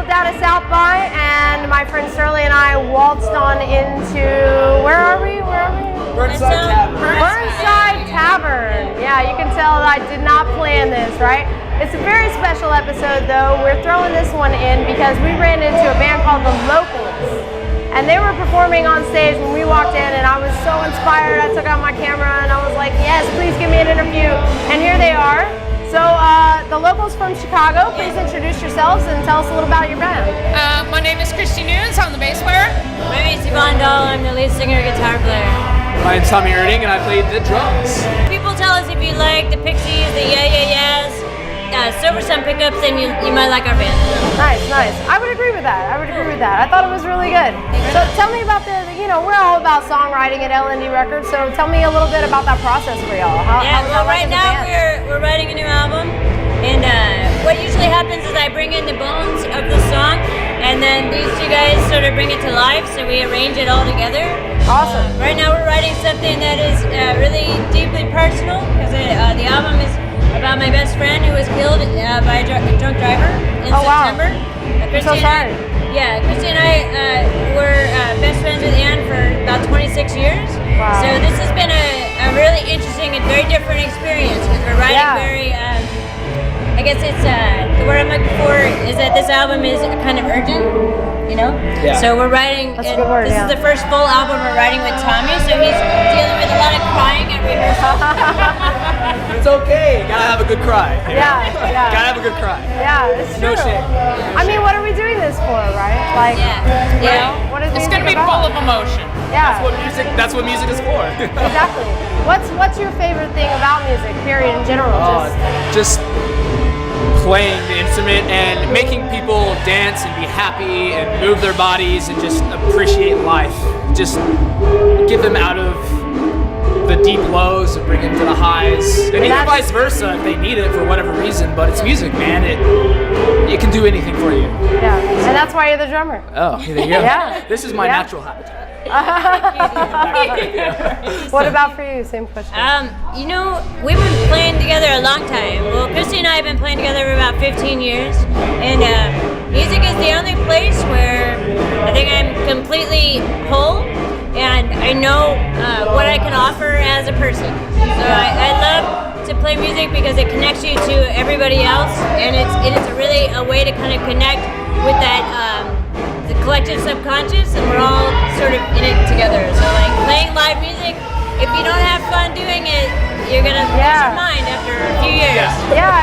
out down at South by, and my friend Shirley and I waltzed on into, where are we? Burnside Tavern. Burnside Tavern. Yeah, you can tell that I did not plan this, right? It's a very special episode though. We're throwing this one in because we ran into a band called The Locals. And they were performing on stage when we walked in, and I was so inspired. I took out my camera and I was like, yes, please give me an interview. And here they are. So The Locals from Chicago, please introduce yourselves and tell us a little about your band. My name is Christy Nunes, I'm the bass player. My name is Yvonne Dahl, I'm the lead singer and guitar player. My name's Tommy Erding and I played the drums. People tell us if you like the Pixies, the Yeah Yeah Yeahs, Silver Sun Pickups, then you might like our band. Nice. I would agree with that. I thought it was really good. So tell me about we're all about songwriting at Elle Indie Records, so tell me a little bit about that process for y'all. Right now we're writing a new album, and what usually happens is I bring in the bones of the song, and then these two guys sort of bring it to life, so we arrange it all together. Awesome. Right now we're writing something that is really deeply personal, because the album is about my best friend who was killed by a drunk driver in September. Wow. I'm so sorry. Yeah, Christy and I were best friends with Anne for about 26 years. Wow. So this has been a really interesting and very different experience because we're writing very, I guess it's, the word I'm looking for is that this album is kind of urgent, you know? Yeah. So we're writing, That's a good word, this is the first full album we're writing with Tommy, so he's dealing with a lot of crying at rehearsal. It's okay. You gotta have a good cry. Yeah. Gotta have a good cry. Yeah, it's true. No shame. I mean, what are we doing this for, right? Like, what is It's music gonna be about? full of emotion. Yeah, That's what music is for. exactly. What's your favorite thing about music, period, in general? Just playing the instrument and making people dance and be happy and move their bodies and just appreciate life. Just get them out of the deep lows and bring them to the highs. And even vice versa if they need it for whatever reason, but it's music, man. It can do anything for you. Yeah, and that's why you're the drummer. Oh, there you go. Yeah. This is my natural habitat. What about for you? Same question. We've been playing together a long time. Well, Christy and I have been playing together for about 15 years, and music is the only place where I think I'm completely whole, and I know what I can offer as a person. So I love to play music because it connects you to everybody else, and it's really a way to kind of connect with that the collective subconscious, and we're all sort of in it together. So like playing live music, if you don't have fun doing it, you're gonna lose your mind after a few years. Yeah,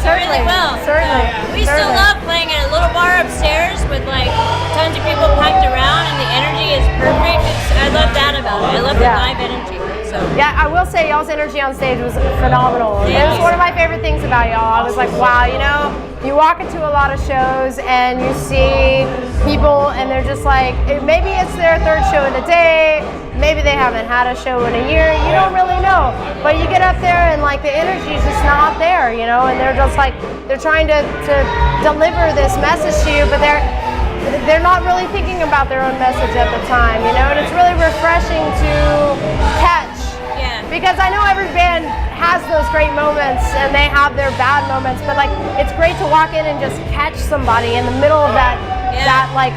certainly. Really well. Certainly. We still love playing at a little bar upstairs with like tons of people packed around, and the energy is perfect. I love that about it. I love the live energy. So. Yeah, I will say y'all's energy on stage was phenomenal. It was one of my favorite things about y'all. I was like, wow, you walk into a lot of shows and you see people and they're just like, maybe it's their third show in a day, maybe they haven't had a show in a year, you don't really know. But you get up there and like the energy is just not there, and they're just like, they're trying to deliver this message to you, but they're not really thinking about their own message at the time, and it's really refreshing to catch. Yeah. Because I know every band has those great moments and they have their bad moments, but like it's great to walk in and just catch somebody in the middle of that like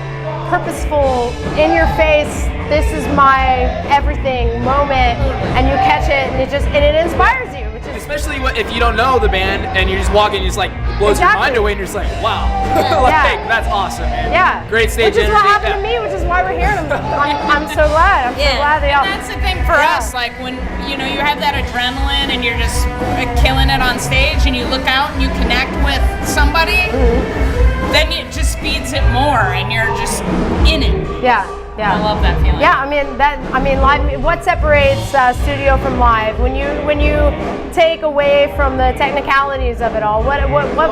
purposeful, in your face, this is my everything moment, and you catch it and it inspires you. Especially if you don't know the band and you're just walking, it blows your mind away, and you're just like, wow, that's awesome, man. Yeah, great stage which is energy. what happened to me, which is why we're here. I'm so glad. I'm so glad they all. And that's the thing for us, like when you have that adrenaline and you're just killing it on stage, and you look out and you connect with somebody, then it just speeds it more, and you're just in it. Yeah. I love that feeling. Yeah, live. What separates studio from live? When you take away from the technicalities of it all, what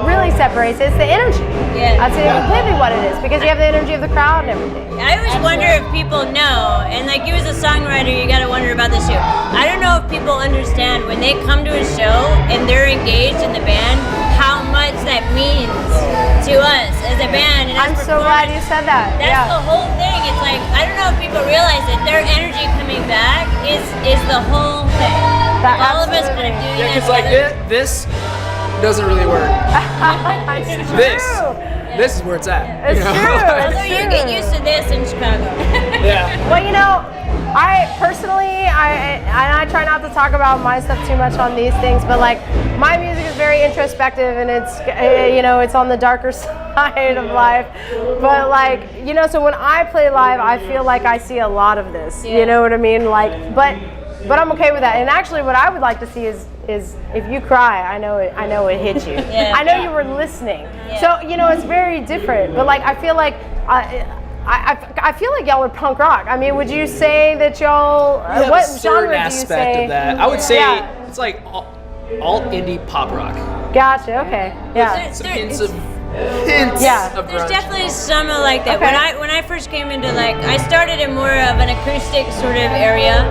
really separates it is the energy. Yeah, that's completely what it is, because you have the energy of the crowd and everything. I always wonder if people know, and like you as a songwriter, you got to wonder about this too. I don't know if people understand when they come to a show and they're engaged in the band, how much that means to us as a band. And I'm so glad you said that. That's the whole thing. It's like, I don't know if people realize that their enery coming back is the whole thing. All of us kind of doing because like this doesn't really work. It's This true. this is where it's at. It's you know? true. It's So you true. get used to this in Chicago. Yeah. Well, you know, I personally, I try not to talk about my stuff too much on these things, but like my music is very introspective and it's, you know, it's on the darker side of life. But like, you know, so when I play live, I feel like I see a lot of this. You know what I mean? Like, but I'm okay with that. And actually, what I would like to see is if you cry, I know it hit you. I know you were listening. So you know, it's very different. But like, I feel like. I feel like y'all are punk rock. I mean, would you say that y'all? What genre do you say? Of that. I would say it's like alt indie pop rock. Gotcha. Okay. Yeah. Some hints of grunge. There's definitely some like that. Okay. When I first came into I started in more of an acoustic sort of area,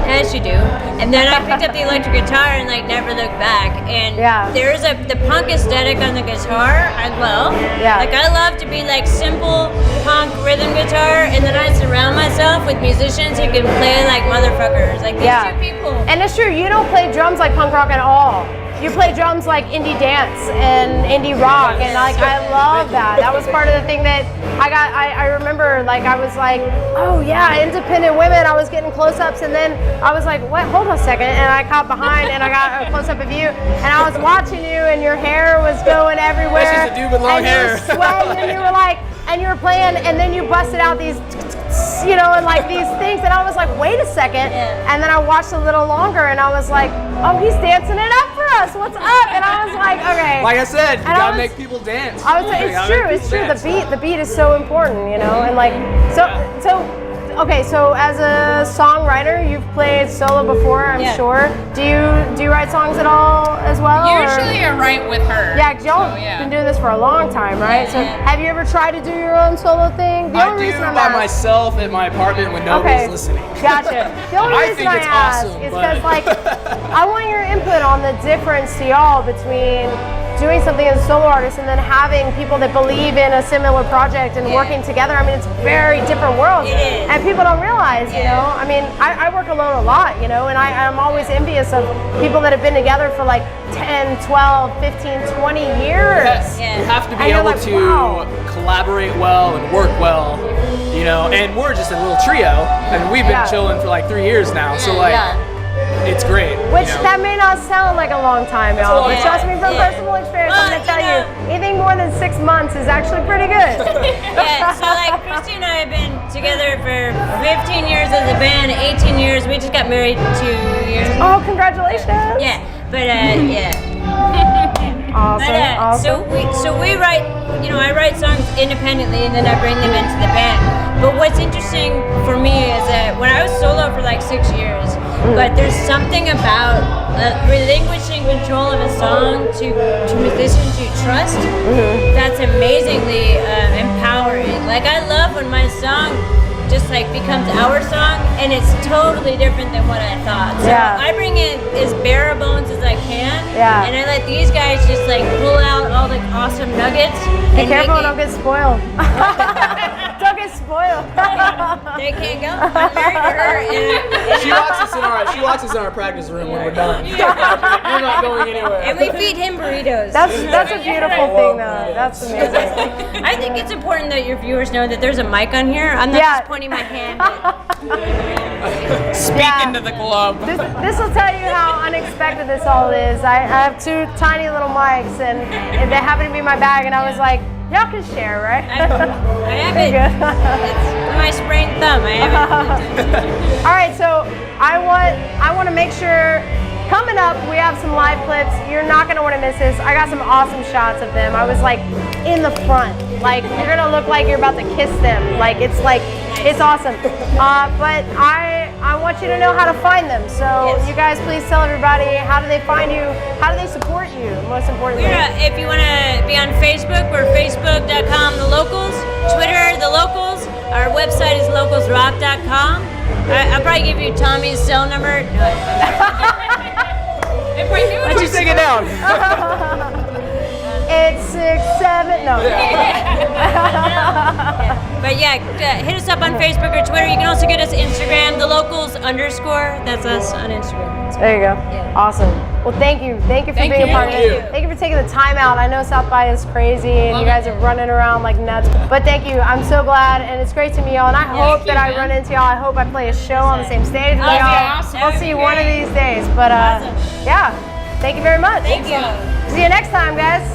as you do, and then I picked up the electric guitar and like never looked back. And there's the punk aesthetic on the guitar I love. Yeah. Like I love to be like simple punk rhythm guitar, and then I surround myself with musicians who can play like motherfuckers, like these two people. And it's true, you don't play drums like punk rock at all. You play drums like indie dance and indie rock, and like I love that. That was part of the thing that I remember. Like I was like, oh yeah, independent women. I was getting close-ups, and then I was like, what? Hold on a second, and I caught behind, and I got a close-up of you, and I was watching you, and your hair was going everywhere. That's just a dude with long hair. You were sweating, and you were like, and you were playing, and then you busted out these. You know, and like these things, and I was like, wait a second, and then I watched a little longer, and I was like, oh, he's dancing it up for us. What's up? And I was like, okay. Like I said, you gotta make people dance. I would say it's true. It's true. The beat is so important, you know, and like so. Okay, so as a songwriter, you've played solo before, I'm sure. Do you write songs at all as well? Usually I write with her. Yeah, 'cause y'all been doing this for a long time, right? So have you ever tried to do your own solo thing? The only reason I'm by asking- myself at my apartment when nobody's listening. Gotcha. The only I reason think I it's ask awesome, is but- because like I want your input on the difference to y'all between doing something as a solo artist and then having people that believe in a similar project and working together. I mean, it's very different worlds. It is. And people don't realize, you know, I mean, I work alone a lot, you know, and I'm always envious of people that have been together for like 10, 12, 15, 20 years. Yes, you have to be And you're able like, to wow. collaborate well and work well, you know, and we're just a little trio, and we've been chilling for like 3 years now, so like, it's great. Which you know? that may not sound like a long time, y'all, but trust me from personal experience, I'm Well, gonna tell you you, anything more than 6 months is actually pretty good. So like Christy and I have been together for 15 years as a band, 18 years. We just got married 2 years ago. Oh, congratulations. Yeah, but Awesome, awesome. So we write, you know, I write songs independently and then I bring them into the band. But what's interesting for me is that when I was solo for like 6 years, but there's something about relinquishing control of a song to musicians you trust that's amazingly empowering. Like I love when my song just like becomes our song and it's totally different than what I thought. So I bring in as bare bones as I can, and I let these guys just like pull out all the awesome nuggets. Be careful, don't get spoiled. Don't get spoiled. They can't go. I'm married to her. And She locks us in our practice room when we're done. You're not going anywhere. and we feed him burritos. That's a beautiful thing, though. That's amazing. I think it's important that your viewers know that there's a mic on here. I'm not just pointing my hand. Speak into the globe. This will tell you how unexpected this all is. I have 2 tiny little mics, and they happen to be in my bag, and I was like, y'all can share, right? I have There it. you go. It's my sprained thumb. I have it. All right, so I want to make sure. Coming up, we have some live clips. You're not gonna want to miss this. I got some awesome shots of them. I was like in the front. Like you're gonna look like you're about to kiss them. It's awesome. But I want you to know how to find them. So you guys, please tell everybody, how do they find you? How do they support you? Most importantly. If you want to be on Facebook, we're facebook.com, The Locals, Twitter, The Locals. Our website is localsrock.com. I'll probably give you Tommy's cell number. No, Why don't you take it down? It's 6'7". No. But hit us up on Facebook or Twitter. You can also get us Instagram, The Locals _. That's us on Instagram. There you go. Awesome. Well, thank you for Thank being you. a part of Thank it. you. Thank you for taking the time out. I know South by is crazy and Love you guys it. are running around like nuts. But thank you. I'm so glad, and it's great to meet y'all. And I hope Thank that you, I man. run into y'all. I hope I play a show on the same stage with That'd be y'all. awesome. I'll That'd see be you one of great. these days. But Awesome. yeah, thank you very much. Thank you. See you next time, guys.